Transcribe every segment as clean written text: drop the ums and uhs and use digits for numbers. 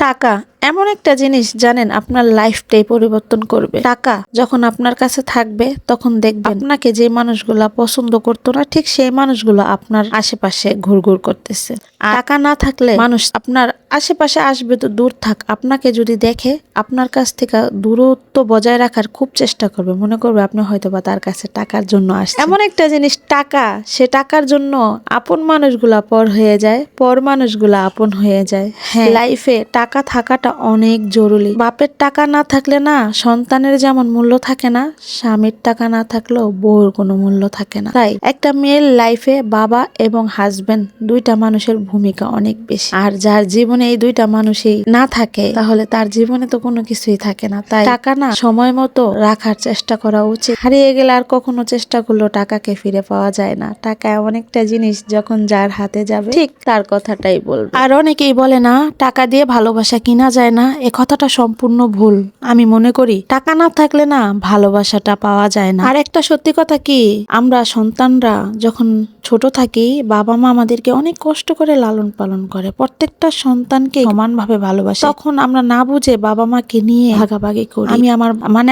টাকা এমন একটা জিনিস জানেন আপনার লাইফটাই পরিবর্তন করবে। টাকা যখন আপনার কাছে থাকবে তখন দেখবেন আপনাকে যে মানুষগুলা পছন্দ করতো না ঠিক সেই মানুষগুলো আপনার আশেপাশে ঘুরঘুর করতেছে। আর টাকা না থাকলে মানুষ আপনার আশেপাশে আসবে তো দূর থাক, আপনাকে যদি দেখে আপনার কাছ থেকে দূরত্ব বজায় রাখার খুব চেষ্টা করবে, মনে করবে আপনি হয়তোবা তার কাছে টাকার জন্য আসছেন। এমন একটা জিনিস টাকা, সে টাকার জন্য আপন মানুষগুলা পর হয়ে যায়, পর মানুষগুলা আপন হয়ে যায়। হ্যাঁ, লাইফে টাকা থাকাটা অনেক জরুরি। বাপের টাকা না থাকলে না সন্তানের যেমন মূল্য থাকে না, স্বামীর টাকা না থাকলেও বউর কোনো মূল্য থাকে না। তাই একটা মেয়ের লাইফে বাবা এবং হাজবেন্ড দুইটা মানুষের ভূমিকা অনেক বেশি। আর যার জীবনে এই দুইটা মানুষই না থাকে তাহলে তার জীবনে তো কোনো কিছুই থাকে না। তাই টাকা না সময় মতো রাখার চেষ্টা করা উচিত। হারিয়ে গেলে আর কখনো চেষ্টা করলেও টাকাকে ফিরে পাওয়া যায় না। টাকা এমন একটা জিনিস যখন যার হাতে যাবে ঠিক তার কথাটাই বলবে। আর অনেকেই বলে না টাকা দিয়ে ভালোবাসা কিনা যায় না, এ কথাটা সম্পূর্ণ ভুল। আমি মনে করি টাকা না থাকলে না ভালোবাসাটা পাওয়া যায় না। আর একটা সত্যি কথা কি, আমরা সন্তানরা যখন ছোট থাকি বাবা মা আমাদেরকে অনেক কষ্ট করে লালন পালন করে, প্রত্যেকটা সন্তানকে সমানভাবে ভালোবাসে। তখন আমরা না বুঝে বাবা মাকে নিয়ে ভাগাভাগি করি।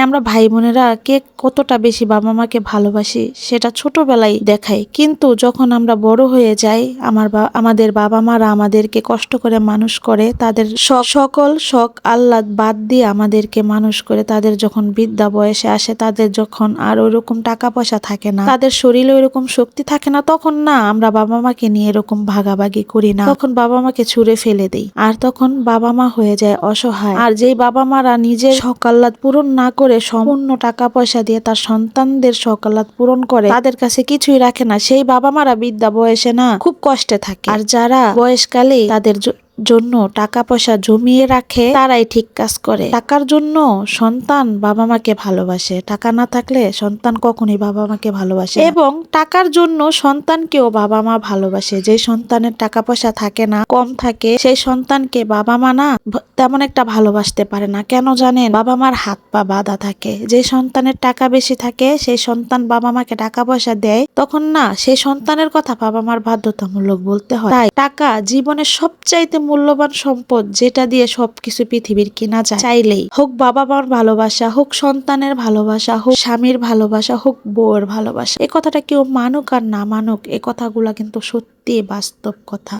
আমরা ভাই বোনেরা কে কতটা বেশি বাবা মাকে ভালোবাসি সেটা ছোটবেলায় দেখাই, কিন্তু যখন আমরা বড় হয়ে যাই আমাদের বাবা মারা আমাদেরকে কষ্ট করে মানুষ করে, তাদের সকল শখ আহ্লাদ বাদ দিয়ে আমাদেরকে মানুষ করে, তাদের যখন বৃদ্ধা বয়সে আসে, তাদের যখন আর ওইরকম টাকা পয়সা থাকে না, তাদের শরীরে ওইরকম শক্তি থাকে না, তখন না আমরা বাবা মাকে নিয়ে এরকম ভাগাভাগি করি না, তখন বাবা মাকে ছুঁড়ে ফেলে দেই। আর তখন বাবা মা হয়ে যায় অসহায়। আর যেই বাবা মারা নিজের শখ আহ্লাদ পূরণ না করে সম্পূর্ণ টাকা পয়সা দিয়ে তার সন্তানদের শখ আহ্লাদ পূরণ করে, তাদের কাছে কিছুই রাখে না, সেই বাবা মারা বৃদ্ধা বয়সে না খুব কষ্টে থাকে। আর যারা বয়সকালে তাদের জন্য টাকা পয়সা জমিয়ে রাখে তারাই ঠিক কাজ করে। টাকার জন্য সন্তান বাবা মাকে ভালোবাসে, টাকা না থাকলে সন্তান কখনোই বাবা মাকে ভালোবাসে। এবং টাকার জন্য সন্তানকেও বাবা মা ভালোবাসে। যে সন্তানের টাকা পয়সা থাকে না, কম থাকে, সেই সন্তানকে বাবা মা না তেমন একটা ভালোবাসতে পারে না। কেন জানেন? বাবা মার হাত পা বাঁধা থাকে। যে সন্তানের টাকা বেশি থাকে সেই সন্তান বাবা মাকে টাকা পয়সা দেয়, তখন না সেই সন্তানের কথা বাবা মার বাধ্যতামূলক বলতে হয়। তাই টাকা জীবনের সবচাইতে মূল্যবান সম্পদ, যেটা দিয়ে সবকিছু পৃথিবীর কিনা যায়। চাইলেই হোক বাবা মার ভালোবাসা, হোক সন্তানের ভালোবাসা, হোক স্বামীর ভালোবাসা, হোক বউয়ের ভালোবাসা, এ কথাটা কেউ মানুক আর না মানুক, এ কথাগুলা কিন্তু সত্যি বাস্তব কথা।